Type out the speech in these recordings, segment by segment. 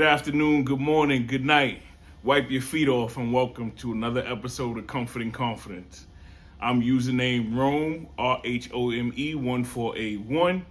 afternoon, good morning, good night. Wipe your feet off and welcome to another episode of Comfort and Confidence. I'm username Rome, RHOME 1481.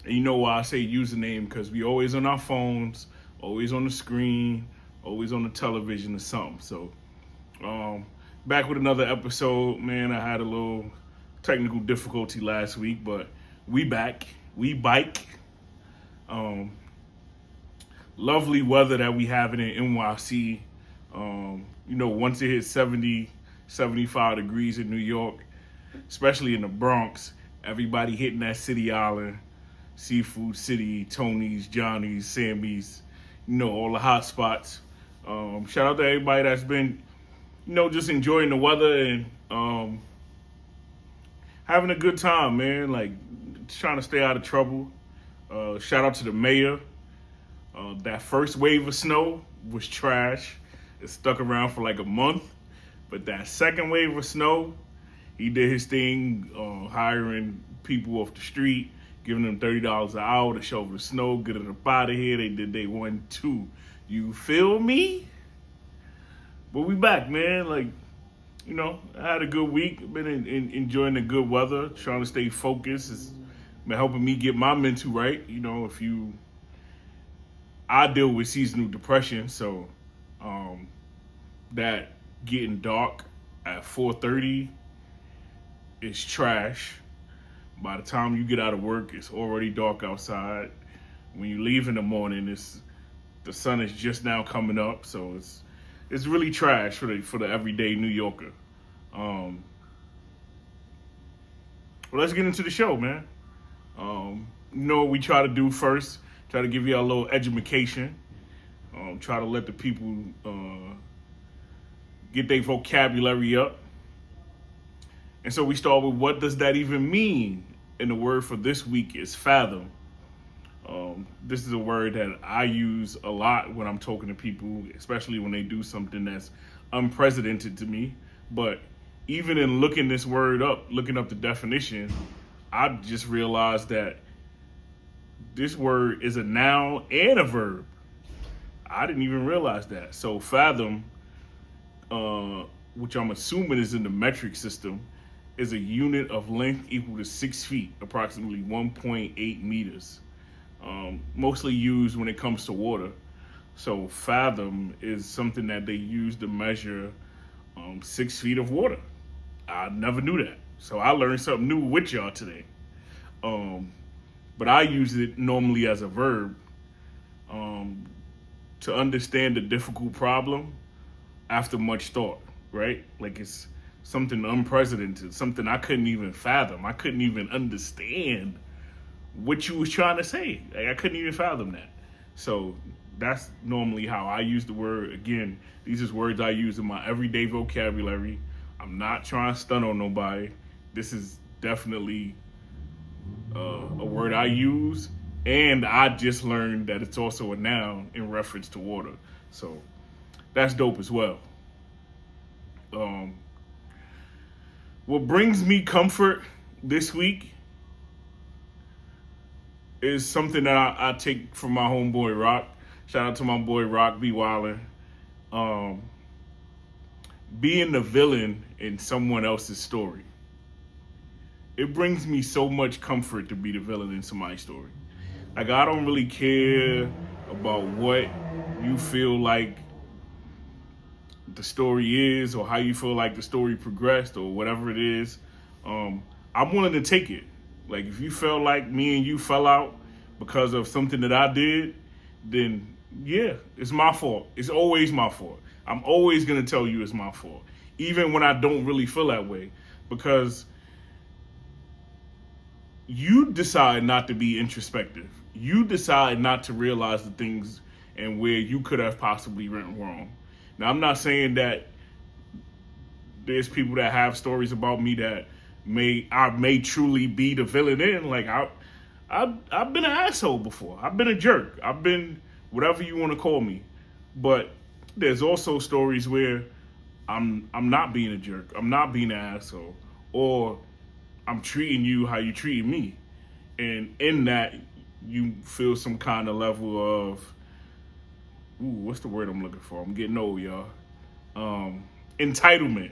And you know why I say username, because we always on our phones, always on the screen, always on the television or something. So, back with another episode. Man, I had a little technical difficulty last week, but we back. We bike. Lovely weather that we have in NYC. Once it hits 70, 75 degrees in New York, especially in the Bronx, everybody hitting that city island, Seafood City, Tony's, Johnny's, Sammy's, all the hot spots. Shout out to everybody that's been, just enjoying the weather and having a good time, man. Like, trying to stay out of trouble. Shout out to the mayor. That first wave of snow was trash. It stuck around for like a month. But that second wave of snow, he did his thing, hiring people off the street, giving them $30 an hour to shovel the snow, get it up out of here. They did day 1, 2. You feel me? But we back, man. Like, I had a good week. Been enjoying the good weather, trying to stay focused. It's been helping me get my mental right. I deal with seasonal depression, so that getting dark at 4:30 is trash. By the time you get out of work, it's already dark outside. When you leave in the morning, the sun is just now coming up, so it's really trash for the everyday New Yorker. Well, let's get into the show, man. What we try to do first. Try to give you a little education. Try to let the people get their vocabulary up. And so we start with, what does that even mean? And the word for this week is fathom. This is a word that I use a lot when I'm talking to people, especially when they do something that's unprecedented to me. But even in looking this word up, looking up the definition, I just realized that this word is a noun and a verb. I didn't even realize that. So fathom, which I'm assuming is in the metric system, is a unit of length equal to 6 feet, approximately 1.8 meters. Mostly used when it comes to water. So fathom is something that they use to measure 6 feet of water. I never knew that. So I learned something new with y'all today. But I use it normally as a verb to understand a difficult problem after much thought, right? Like, it's something unprecedented, something I couldn't even fathom. I couldn't even understand what you was trying to say. Like, I couldn't even fathom that. So that's normally how I use the word. Again, these are words I use in my everyday vocabulary. I'm not trying to stun on nobody. This is definitely a word I use, and I just learned that it's also a noun in reference to water. So that's dope as well. What brings me comfort this week is something that I take from my homeboy Rock. Shout out to my boy Rock B. Wildin'. Being the villain in someone else's story. It brings me so much comfort to be the villain in somebody's story. Like, I don't really care about what you feel like the story is, or how you feel like the story progressed, or whatever it is. I'm willing to take it. Like, if you felt like me and you fell out because of something that I did, then yeah, it's my fault. It's always my fault. I'm always going to tell you it's my fault, even when I don't really feel that way, because you decide not to be introspective. You decide not to realize the things and where you could have possibly went wrong. Now, I'm not saying that there's people that have stories about me that I may truly be the villain in. Like, I've been an asshole before. I've been a jerk. I've been whatever you want to call me. But there's also stories where I'm not being a jerk. I'm not being an asshole. Or I'm treating you how you treat me. And in that, you feel some kind of level of what's the word I'm looking for? I'm getting old, y'all. Entitlement.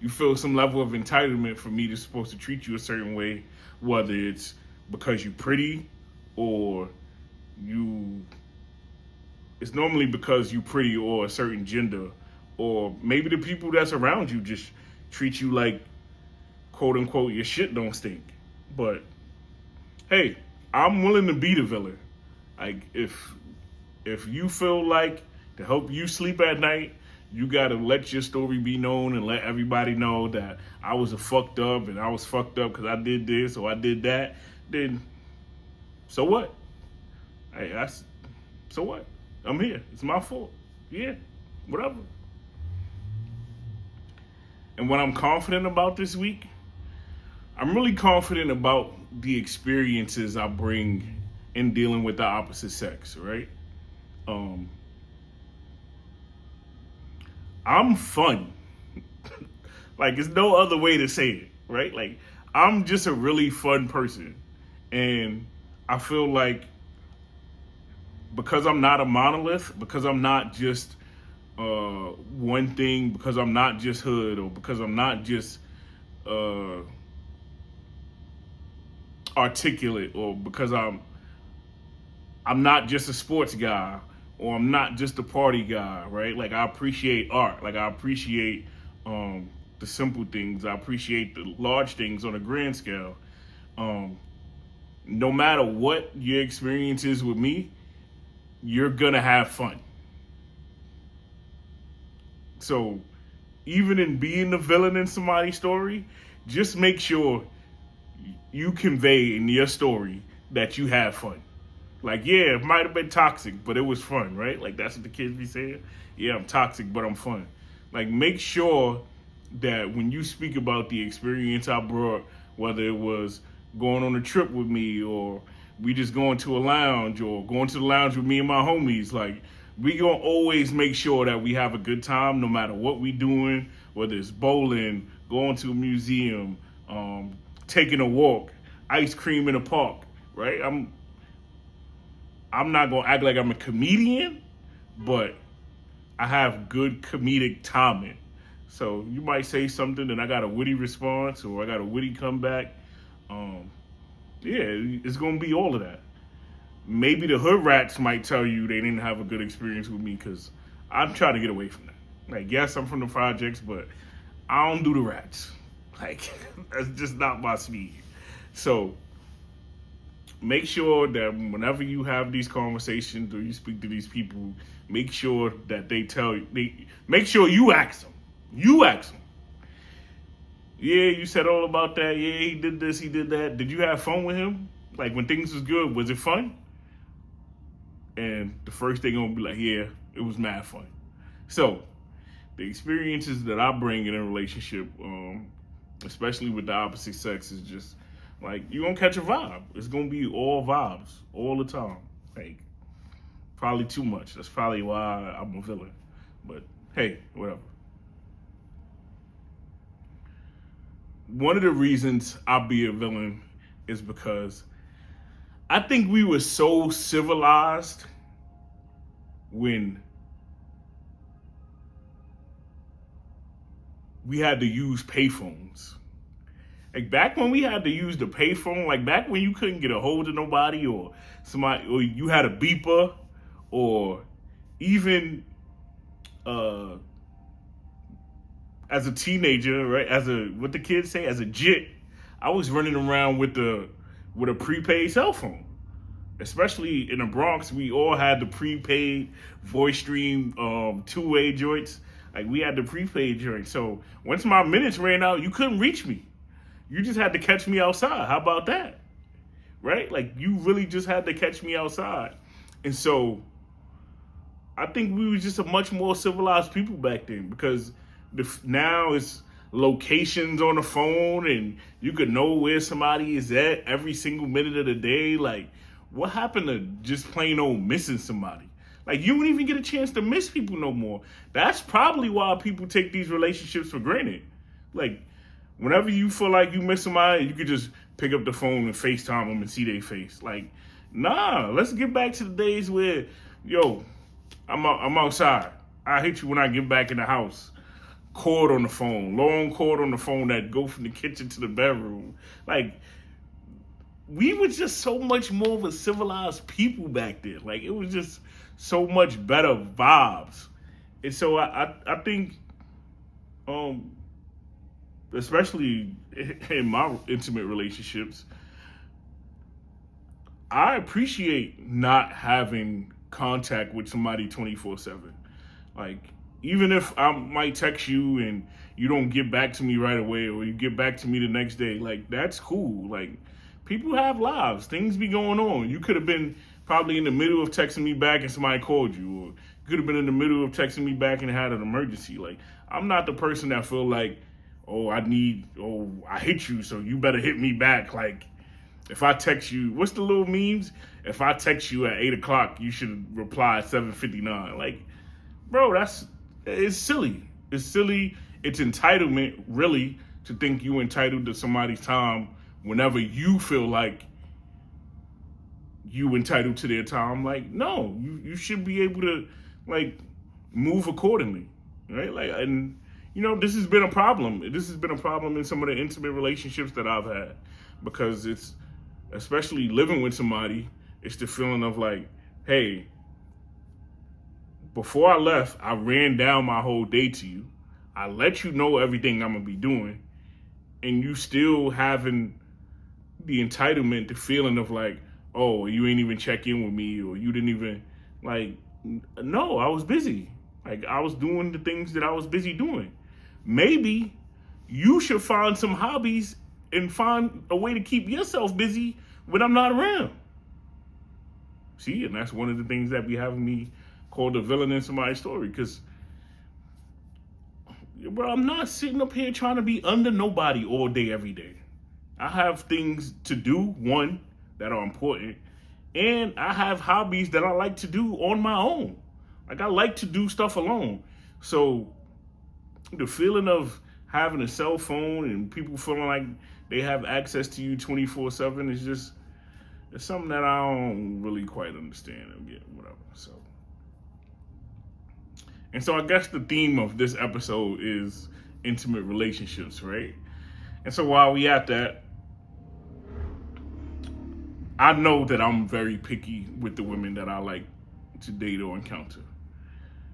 You feel some level of entitlement for me to supposed to treat you a certain way, whether it's because you're pretty or you. It's normally because you're pretty or a certain gender, or maybe the people that's around you just treat you like, quote unquote, your shit don't stink. But hey, I'm willing to be the villain. Like if you feel like to help you sleep at night, you gotta let your story be known and let everybody know that I was a fucked up and I was fucked up because I did this or I did that. Then so what? Hey, so what? I'm here. It's my fault. Yeah, whatever. And what I'm confident about this week, I'm really confident about the experiences I bring in dealing with the opposite sex, right? I'm fun. Like, there's no other way to say it, right? Like, I'm just a really fun person. And I feel like because I'm not a monolith, because I'm not just one thing, because I'm not just hood, or because I'm not just articulate, or because I'm not just a sports guy, or I'm not just a party guy, right? Like, I appreciate art. Like, I appreciate the simple things. I appreciate the large things on a grand scale. No matter what your experience is with me, you're gonna have fun. So even in being the villain in somebody's story, just make sure you convey in your story that you have fun. Like, yeah, it might have been toxic, but it was fun, right? Like, that's what the kids be saying. Yeah, I'm toxic, but I'm fun. Like, make sure that when you speak about the experience I brought, whether it was going on a trip with me or we just going to a lounge or going to the lounge with me and my homies, like, we gonna always make sure that we have a good time no matter what we doing, whether it's bowling, going to a museum, taking a walk, ice cream in a park, right? I'm not gonna act like I'm a comedian, but I have good comedic timing. So you might say something and I got a witty response or I got a witty comeback. Yeah, it's gonna be all of that. Maybe the hood rats might tell you they didn't have a good experience with me because I'm trying to get away from that. Like, yes, I'm from the projects, but I don't do the rats. Like, that's just not my speed. So make sure that whenever you have these conversations or you speak to these people, make sure that make sure you ask them. You ask them. Yeah, you said all about that. Yeah, he did this, he did that. Did you have fun with him? Like, when things was good, was it fun? And the first thing gonna be like, yeah, it was mad fun. So the experiences that I bring in a relationship, especially with the opposite sex, is just like, you're gonna catch a vibe. It's gonna be all vibes all the time. Like, probably too much. That's probably why I'm a villain. But hey, whatever. One of the reasons I'll be a villain is because I think we were so civilized when we had to use payphones. Like, back when we had to use the payphone, like back when you couldn't get a hold of nobody or somebody, or you had a beeper, or even as a teenager, right? What the kids say, as a jit, I was running around with a prepaid cell phone. Especially in the Bronx, we all had the prepaid voice stream two-way joints. Like, we had the prepaid joint. So once my minutes ran out, you couldn't reach me. You just had to catch me outside. How about that? Right? Like, you really just had to catch me outside. And so I think we were just a much more civilized people back then, because now it's locations on the phone and you could know where somebody is at every single minute of the day. Like, what happened to just plain old missing somebody? Like, you don't even get a chance to miss people no more. That's probably why people take these relationships for granted. Like, whenever you feel like you miss somebody, you could just pick up the phone and FaceTime them and see their face. Like, nah, let's get back to the days where, yo, I'm outside. I hit you when I get back in the house. Cord on the phone, long cord on the phone that go from the kitchen to the bedroom. Like, we were just so much more of a civilized people back then. Like, it was just so much better vibes. And so I think, especially in my intimate relationships, I appreciate not having contact with somebody 24/7. Like, even if I might text you and you don't get back to me right away, or you get back to me the next day, like, that's cool. Like, people have lives. Things be going on. You could have been probably in the middle of texting me back and somebody called you, or you could have been in the middle of texting me back and had an emergency. Like, I'm not the person that feel like, I hit you, so you better hit me back. Like, if I text you, what's the little memes? If I text you at 8 o'clock, you should reply at 7:59. Like, bro, it's silly. It's silly. It's entitlement, really, to think you entitled to somebody's time whenever you feel like you entitled to their time. Like, no, you should be able to, like, move accordingly, right? Like, and this has been a problem. This has been a problem in some of the intimate relationships that I've had, because it's, especially living with somebody, it's the feeling of like, hey, before I left, I ran down my whole day to you. I let you know everything I'm gonna be doing, and you still having the entitlement, the feeling of like, oh, you ain't even check in with me, or you didn't even, like, no, I was busy. Like, I was doing the things that I was busy doing. Maybe you should find some hobbies and find a way to keep yourself busy when I'm not around. See, and that's one of the things that be having me called the villain in somebody's story, because, bro, I'm not sitting up here trying to be under nobody all day, every day. I have things to do, one, that are important, and I have hobbies that I like to do on my own. Like, I like to do stuff alone. So the feeling of having a cell phone and people feeling like they have access to you 24/7 is just, it's something that I don't really quite understand and get, whatever. So I guess the theme of this episode is intimate relationships, right? And so while we at that, I know that I'm very picky with the women that I like to date or encounter.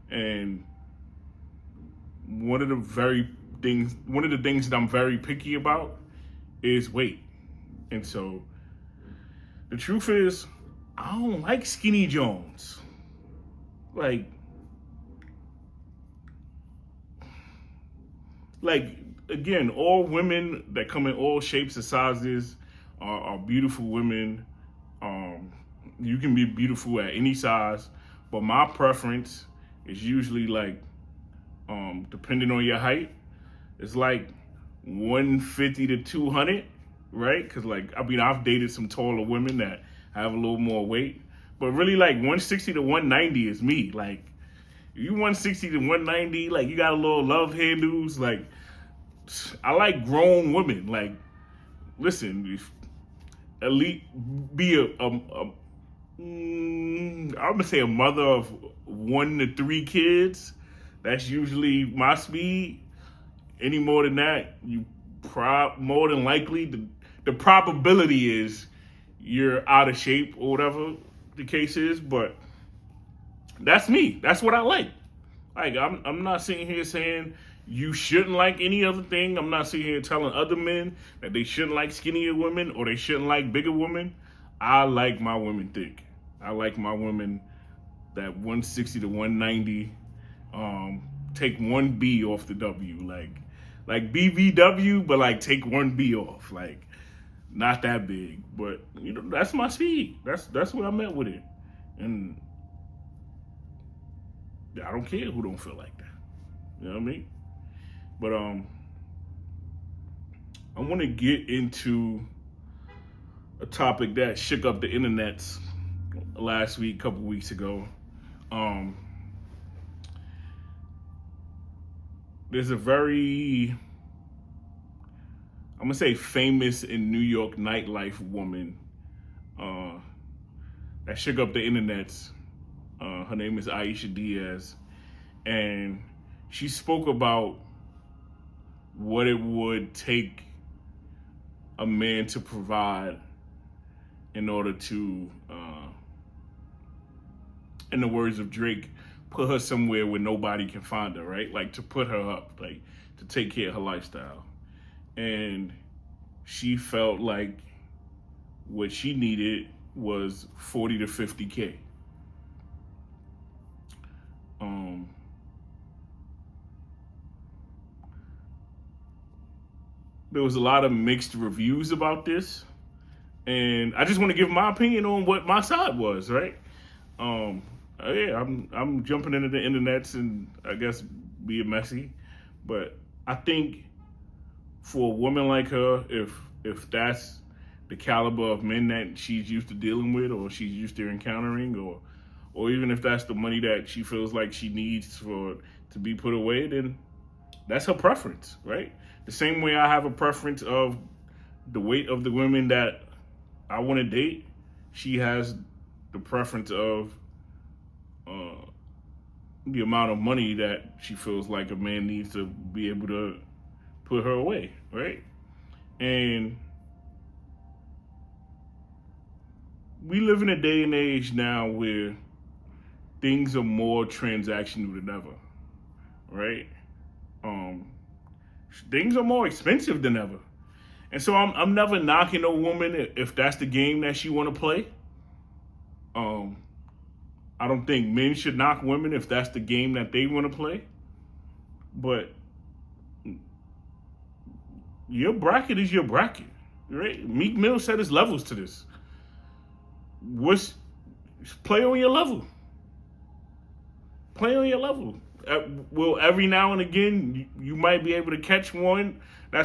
And one of the things that I'm very picky about is weight. And so the truth is, I don't like skinny Jones. Like, again, all women that come in all shapes and sizes are beautiful women. You can be beautiful at any size, but my preference is usually like, depending on your height, it's like 150 to 200, right? Because, like, I mean, I've dated some taller women that have a little more weight, but really, like, 160 to 190 is me. Like, you 160 to 190, like, you got a little love handles. Like, I like grown women. Like, listen, elite, be I'm gonna say a mother of 1 to 3 kids. That's usually my speed. Any more than that, more than likely the probability is you're out of shape or whatever the case is. But that's me. That's what I like. Like, I'm not sitting here saying you shouldn't like any other thing. I'm not sitting here telling other men that they shouldn't like skinnier women or they shouldn't like bigger women. I like my women thick. I like my women that 160 to 190. Take 1B off the W. Like BBW, but like take 1B off. Like, not that big. But, that's my speed. That's where I'm at with it. And I don't care who don't feel like that. You know what I mean? But I want to get into a topic that shook up the internets last week, a couple weeks ago. There's a very, I'm gonna say, famous in New York nightlife woman that shook up the internets Her name is Aisha Diaz, and she spoke about what it would take a man to provide in order to, in the words of Drake, put her somewhere where nobody can find her, right? Like to put her up, like to take care of her lifestyle. And she felt like what she needed was 40 to 50K. There was a lot of mixed reviews about this, and I just want to give my opinion on what my side was, right? Yeah, I'm jumping into the internets and I guess being messy, but I think for a woman like her, if that's the caliber of men that she's used to dealing with or she's used to encountering, or even if that's the money that she feels like she needs to be put away, then that's her preference, right? The same way I have a preference of the weight of the women that I want to date, she has the preference of the amount of money that she feels like a man needs to be able to put her away, right? And we live in a day and age now where things are more transactional than ever, right? Things are more expensive than ever. And so I'm never knocking a woman if that's the game that she want to play. I don't think men should knock women if that's the game that they want to play. But your bracket is your bracket, right? Meek Mill said there's levels to this. Play on your level. Play on your level. Well, every now and again, you might be able to catch one or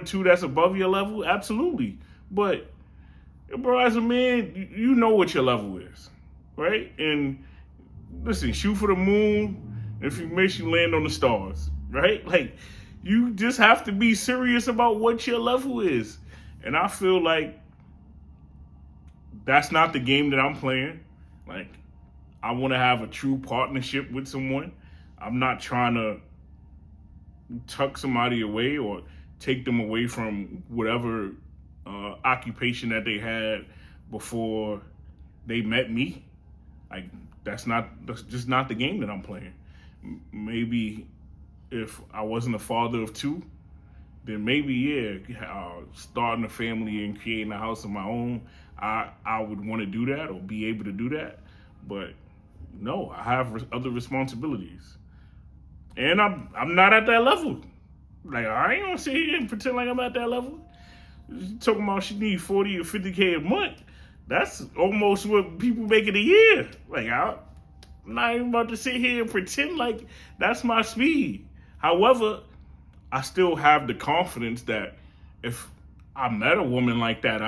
two that's above your level. Absolutely. But, bro, as a man, you know what your level is, right? And listen, shoot for the moon. If you miss, you land on the stars, right? Like, you just have to be serious about what your level is. And I feel like that's not the game that I'm playing. Like, I want to have a true partnership with someone. I'm not trying to tuck somebody away or take them away from whatever occupation that they had before they met me. Like, that's just not the game that I'm playing. Maybe if I wasn't a father of two, then maybe, starting a family and creating a house of my own, I would want to do that or be able to do that. But no, I have other responsibilities. And I'm not at that level. Like, I ain't gonna sit here and pretend like I'm at that level. Talking about she need 40 or 50K a month. That's almost what people make in a year. Like, I'm not even about to sit here and pretend like that's my speed. However, I still have the confidence that if I met a woman like that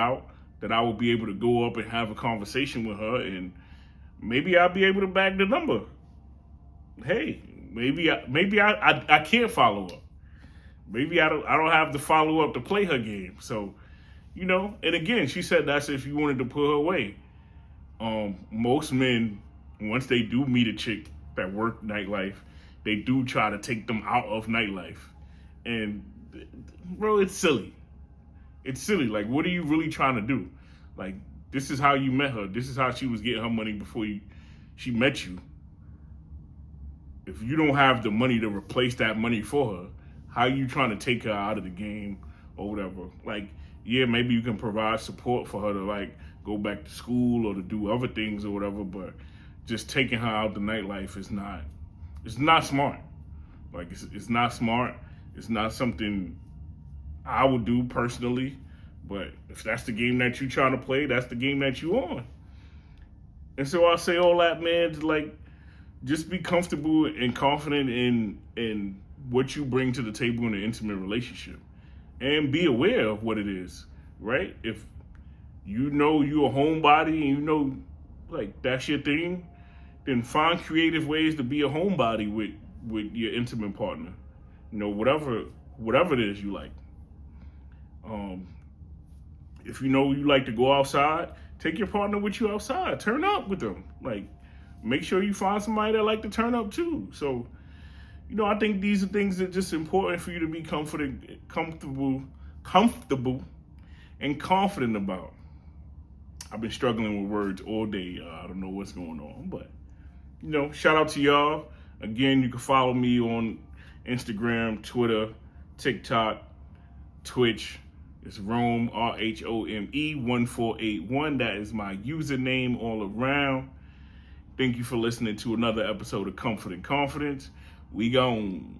that I would be able to go up and have a conversation with her, and maybe I'll be able to bag the number. Hey, maybe I can't follow up. Maybe I don't have the follow up to play her game. So, and again, she said that's if you wanted to put her away. Most men, once they do meet a chick that work nightlife, they do try to take them out of nightlife. And bro, it's silly. It's silly. Like, what are you really trying to do? Like, this is how you met her. This is how she was getting her money before she met you. If you don't have the money to replace that money for her, how are you trying to take her out of the game or whatever? Like, yeah, maybe you can provide support for her to, like, go back to school or to do other things or whatever, but just taking her out the nightlife is not smart. Like, it's not smart. It's not something I would do personally. But if that's the game that you're trying to play, that's the game that you on. And so I say all that, man, to, like, just be comfortable and confident in what you bring to the table in an intimate relationship. And be aware of what it is, right? If you know you're a homebody and like, that's your thing, then find creative ways to be a homebody with your intimate partner. Whatever it is you like. If you know you like to go outside, take your partner with you outside. Turn up with them. Like, make sure you find somebody that like to turn up too. So, I think these are things that are just important for you to be comfortable, and confident about. I've been struggling with words all day. I don't know what's going on, but shout out to y'all. Again, you can follow me on Instagram, Twitter, TikTok, Twitch. It's Rome, RHOME 1481. That is my username all around. Thank you for listening to another episode of Comfort and Confidence. We gone.